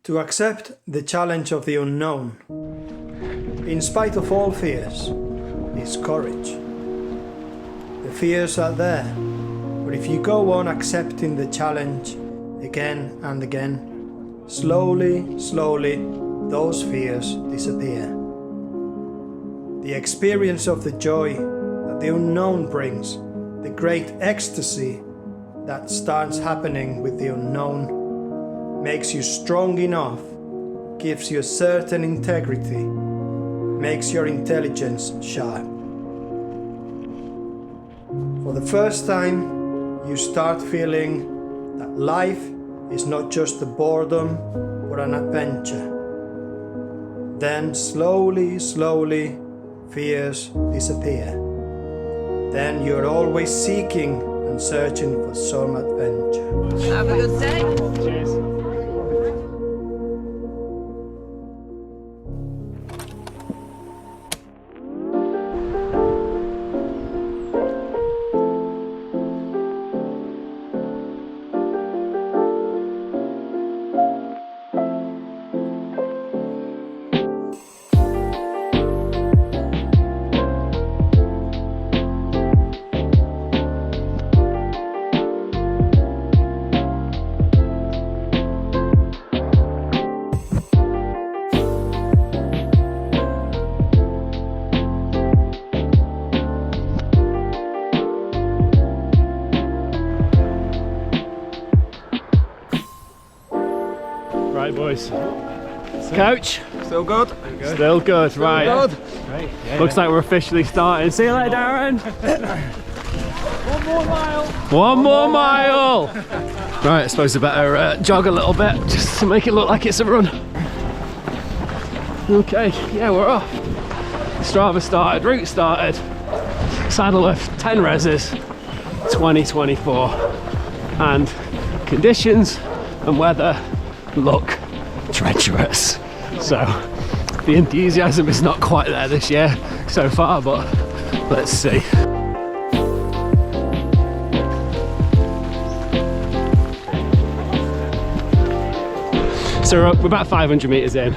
To accept the challenge of the unknown, in spite of all fears, is courage. The fears are there, but if you go on accepting the challenge again and again, slowly, slowly, those fears disappear. The experience of the joy that the unknown brings, the great ecstasy that starts happening with the unknown, makes you strong enough, gives you a certain integrity, makes your intelligence sharp. For the first time, you start feeling that life is not just a boredom, but an adventure. Then slowly, slowly, fears disappear. Then you're always seeking and searching for some adventure. Have a good day. Cheers. Right, boys. Coach? Still good? Still good, right. Good. Right. Yeah, looks like we're officially starting. See you later, Darren. 1 more mile. 1 more mile. Right, I suppose I better jog a little bit just to make it look like it's a run. Okay, yeah, we're off. Strava started, route started. Saddleworth, 10 reses, 2024. And conditions and weather look treacherous. So the enthusiasm is not quite there this year so far, but let's see. So we're about 500 metres in,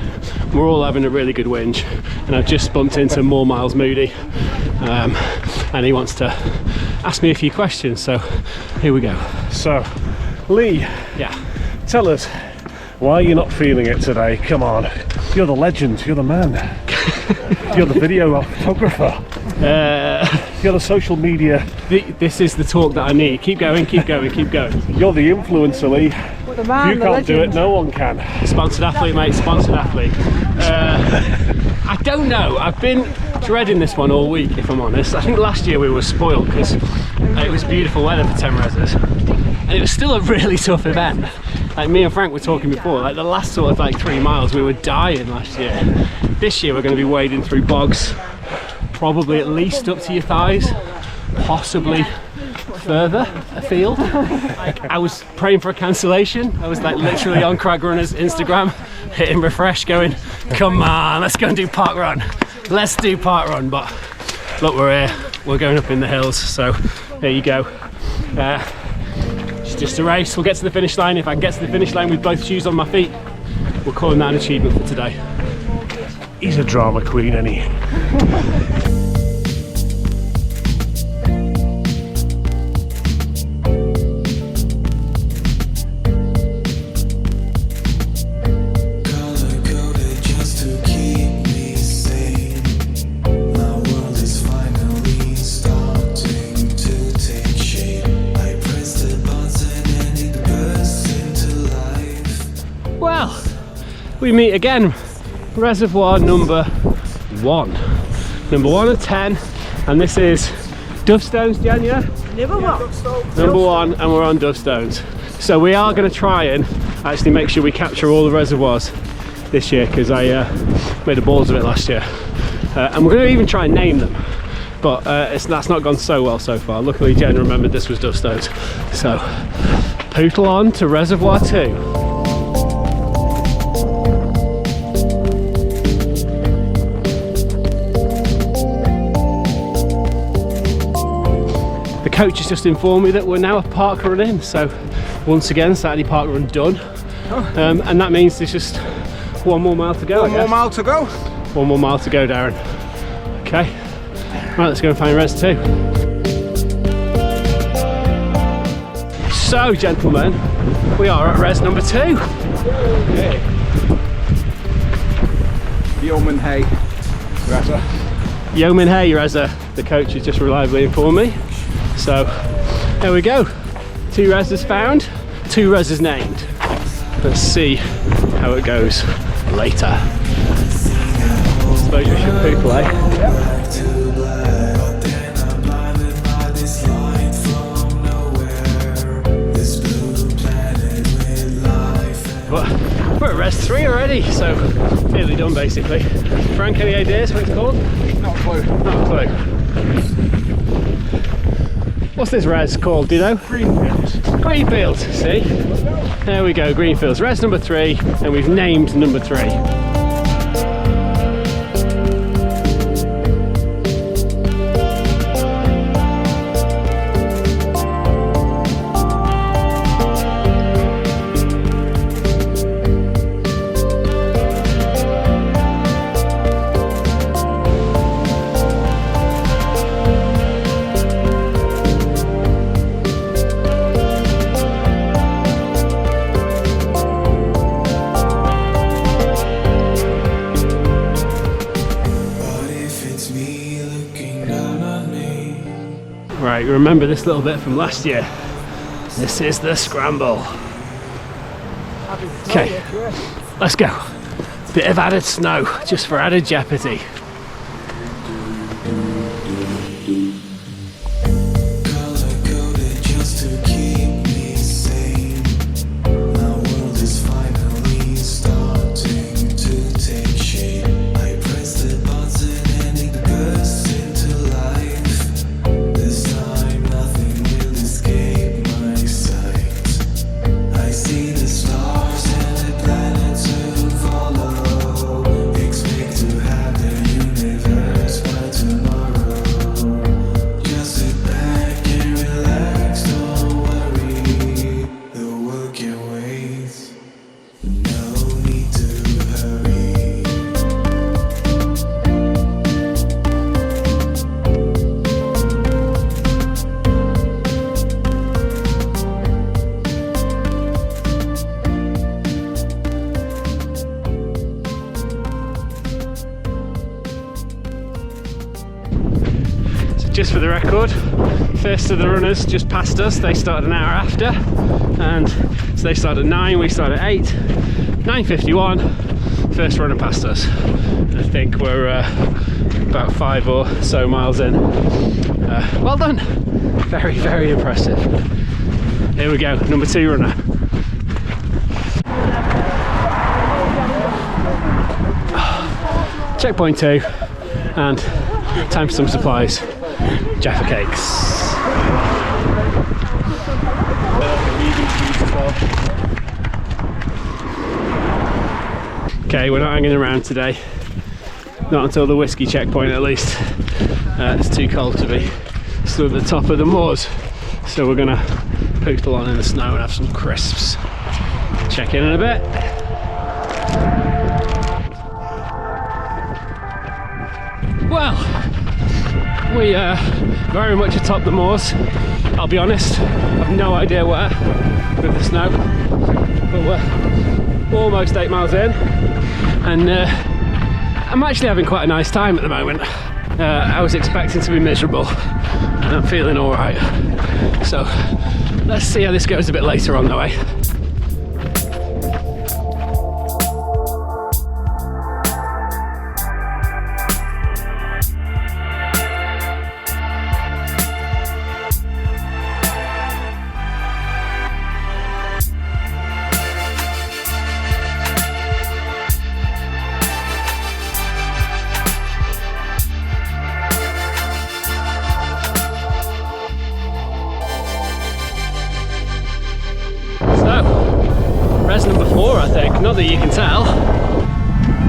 we're all having a really good whinge, and I've just bumped into More Miles Moody, and he wants to ask me a few questions, so here we go. So, Lee, Yeah. tell us, why are you not feeling it today? Come on, you're the legend, you're the man, you're the video photographer, you're the social media. This is the talk that I need. Keep going, keep going, keep going. You're the influencer, Lee. The man, If you the can't do it, legend. no one can. Sponsored athlete, mate, sponsored athlete. I don't know, I've been dreading this one all week, if I'm honest. I think last year we were spoiled because it was beautiful weather for 10 reses. And it was still a really tough event. Like me and Frank were talking before, like the last sort of like 3 miles we were dying last year. This year we're going to be wading through bogs, probably at least up to your thighs, possibly further afield. I was praying for a cancellation. I was like literally on Crag Runner's Instagram, hitting refresh going, come on, let's go and do park run. Let's do park run, but look, we're here. We're going up in the hills, so there you go. It's just a race. We'll get to the finish line. If I can get to the finish line with both shoes on my feet, we're calling that an achievement for today. He's a drama queen, isn't he? Well, we meet again. Reservoir number 1. Number 1 of 10, and this is Duffstones, Jan, yeah? Number 1, and we're on Duffstones. So we are going to try and actually make sure we capture all the reservoirs this year, because I made a balls of it last year. And we're going to even try and name them, but that's not gone so well so far. Luckily Jen remembered this was Duffstones. So poodle on to Reservoir 2. The coach has just informed me that we're now a park run in, so once again Saturday park run done. And that means there's just 1 more mile to go. One more mile to go. 1 more mile to go, Darren. Okay, right, let's go and find res 2. So, gentlemen, we are at res number 2. Okay. Yeoman Hay, Reza. Yeoman Hay, Reza, the coach has just reliably informed me. So, there we go. 2 reses found, 2 reses named. Let's see how it goes later. I suppose we should poop away. But we're at res 3 already, so nearly done basically. Frank, any ideas what it's called? Not a clue. Not a clue. What's this res called, do you know? Greenfields. Greenfields, see? There we go, Greenfields. Res number 3, and we've named number 3. Right, remember this little bit from last year. This is the scramble. Okay, let's go. Bit of added snow, just for added jeopardy. Just for the record, first of the runners just passed us. They started an hour after, and so they started at 9, we started at 8. 9:51, first runner passed us. I think we're about 5 or so miles in. Well done, very, very impressive. Here we go, number 2 runner. Checkpoint 2, and time for some supplies. Jaffa cakes. Okay, we're not hanging around today. Not until the whiskey checkpoint at least. It's too cold to be stood at the top of the moors. So we're gonna poodle on in the snow and have some crisps. Check in a bit. Well, we very much atop the moors. I'll be honest, I've no idea where with the snow, but we're almost 8 miles in, and I'm actually having quite a nice time at the moment. I was expecting to be miserable, and I'm feeling all right. So let's see how this goes a bit later on the way. Res number 4, I think, not that you can tell.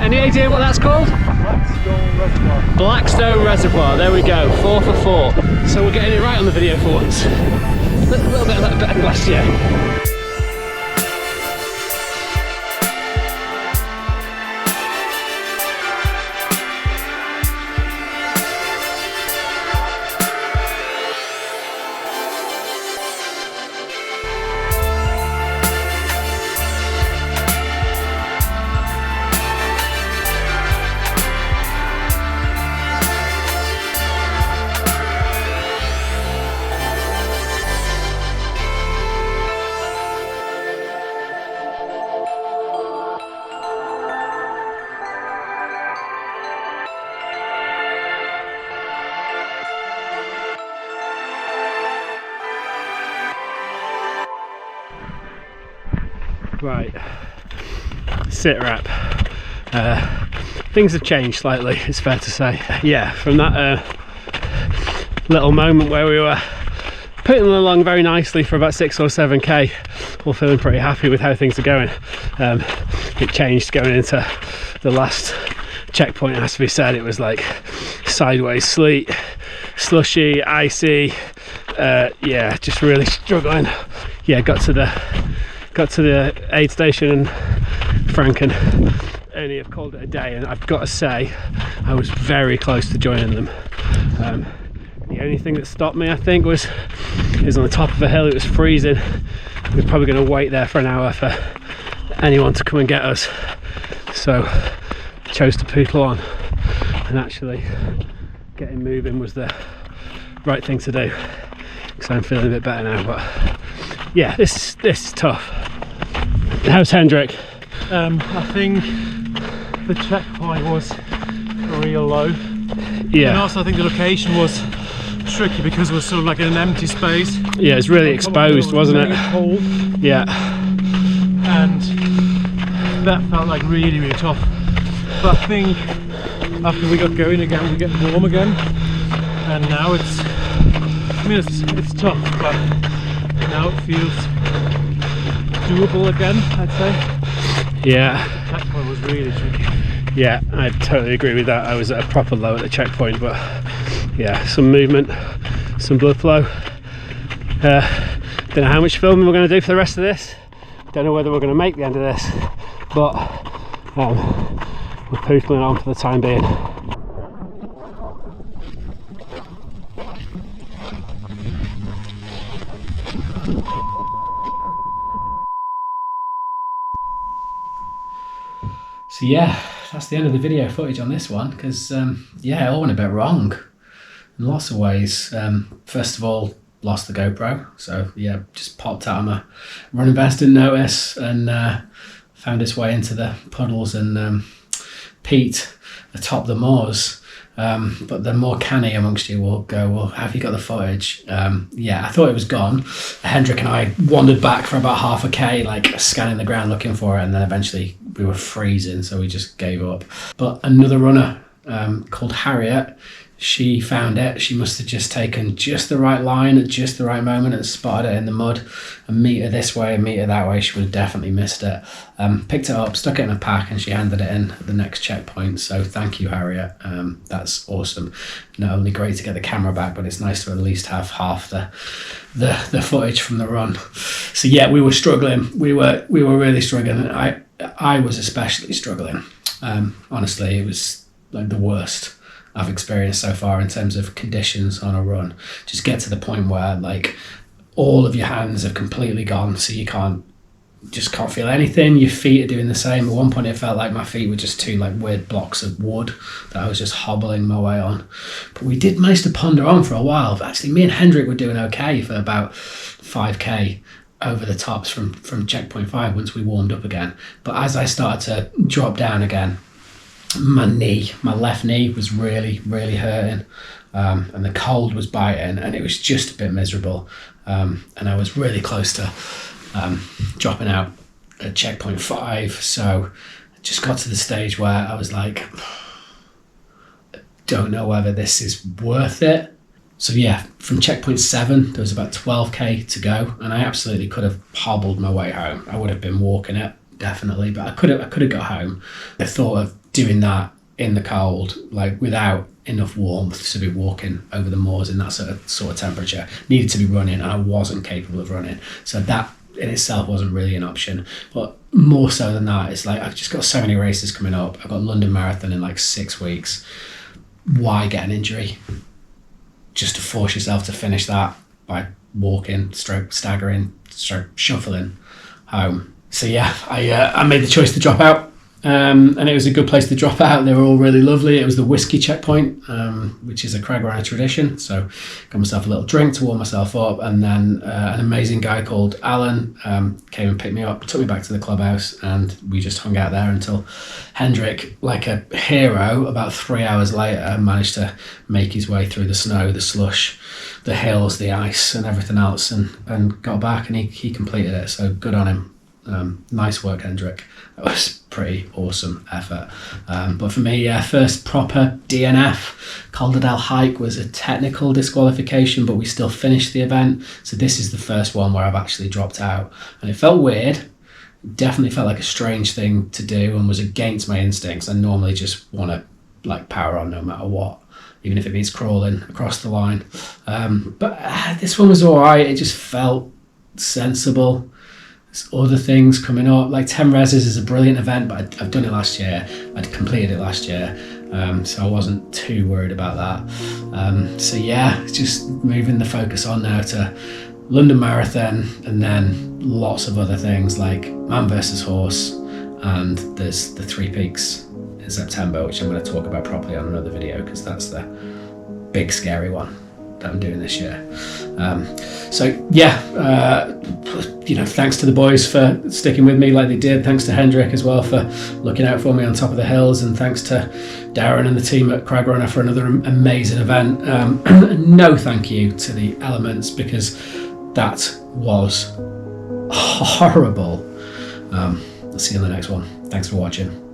Any idea what that's called? Blackstone Reservoir. Blackstone Reservoir, there we go, 4 for 4. So we're getting it right on the video for once. A little bit better than last year. Right, sit rep. Things have changed slightly, it's fair to say. Yeah, from that little moment where we were putting them along very nicely for about 6 or 7k, all feeling pretty happy with how things are going. It changed going into the last checkpoint, it has to be said. It was like sideways sleet, slushy, icy, yeah, just really struggling. Yeah, got to the aid station, and Frank and Ernie have called it a day, and I've got to say I was very close to joining them. The only thing that stopped me, I think, was on the top of a hill. It was freezing. We were probably going to wait there for an hour for anyone to come and get us, so I chose to poodle on, and actually getting moving was the right thing to do, because I'm feeling a bit better now. But yeah, this is tough. How's Hendrik? I think the checkpoint was real low. Yeah. And also I think the location was tricky because it was sort of like in an empty space. Yeah, it's really exposed, wasn't it? Cold. Yeah. And that felt like really, really tough. But I think after we got going again, we get warm again. And now it's, I mean, it's tough, but now it feels doable again, I'd say. Yeah. The checkpoint was really tricky. Yeah, I totally agree with that. I was at a proper low at the checkpoint, but yeah, some movement, some blood flow. Don't know how much filming we're going to do for the rest of this. Don't know whether we're going to make the end of this, but we're pootling on for the time being. So yeah, that's the end of the video footage on this one, because yeah, it all went a bit wrong in lots of ways. First of all, lost the GoPro, so yeah, just popped out of my running vest, didn't notice, and found its way into the puddles and peat atop the moors. But the more canny amongst you will go, well, have you got the footage? Yeah, I thought it was gone. Hendrik and I wandered back for about half a k, like scanning the ground looking for it, and then eventually we were freezing, so we just gave up. But another runner called Harriet, she found it. She must have just taken just the right line at just the right moment and spotted it in the mud. A metre this way, a metre that way, she would have definitely missed it. Picked it up, stuck it in a pack, and she handed it in at the next checkpoint. So thank you, Harriet. That's awesome. Not only great to get the camera back, but it's nice to at least have half the footage from the run. So yeah, we were struggling. We were really struggling. I was especially struggling. Honestly, it was like the worst I've experienced so far in terms of conditions on a run. Just get to the point where like all of your hands have completely gone, so you can't feel anything. Your feet are doing the same. At one point it felt like my feet were just two like weird blocks of wood that I was just hobbling my way on. But we did manage to ponder on for a while. Actually, me and Hendrik were doing okay for about 5k over the tops from checkpoint 5 once we warmed up again. But as I started to drop down again, my left knee was really, really hurting, and the cold was biting, and it was just a bit miserable, and I was really close to dropping out at checkpoint 5. So I just got to the stage where I was like, I don't know whether this is worth it. So yeah, from checkpoint 7 there was about 12k to go, and I absolutely could have hobbled my way home. I would have been walking it definitely, but I could have got home. The thought of doing that in the cold, like without enough warmth to be walking over the moors in that sort of temperature, needed to be running, and I wasn't capable of running. So that in itself wasn't really an option. But more so than that, it's like I've just got so many races coming up. I've got London Marathon in like 6 weeks. Why get an injury just to force yourself to finish that by walking, stroke staggering, stroke shuffling home? So yeah, I made the choice to drop out. And it was a good place to drop out. They were all really lovely. It was the whiskey checkpoint, which is a crag runner tradition. So got myself a little drink to warm myself up, and then an amazing guy called Alan came and picked me up, took me back to the clubhouse, and we just hung out there until Hendrik, like a hero, about 3 hours later managed to make his way through the snow, the slush, the hills, the ice and everything else, and got back, and he completed it. So good on him. Nice work, Hendrik. That was pretty awesome effort. But for me, yeah, first proper DNF. Calderdale Hike was a technical disqualification, but we still finished the event. So this is the first one where I've actually dropped out. And it felt weird. Definitely felt like a strange thing to do and was against my instincts. I normally just want to like power on no matter what, even if it means crawling across the line. But this one was all right. It just felt sensible. There's other things coming up, like 10 reses is a brilliant event, but I've done it last year. I'd completed it last year, so I wasn't too worried about that. So yeah, just moving the focus on now to London Marathon, and then lots of other things like Man vs Horse, and there's the 3 Peaks in September, which I'm going to talk about properly on another video, because that's the big scary one that I'm doing this year. So yeah, thanks to the boys for sticking with me like they did. Thanks to Hendrik as well for looking out for me on top of the hills, and thanks to Darren and the team at Crag Runner for another amazing event. No thank you to the Elements, because that was horrible. I'll see you in the next one. Thanks for watching.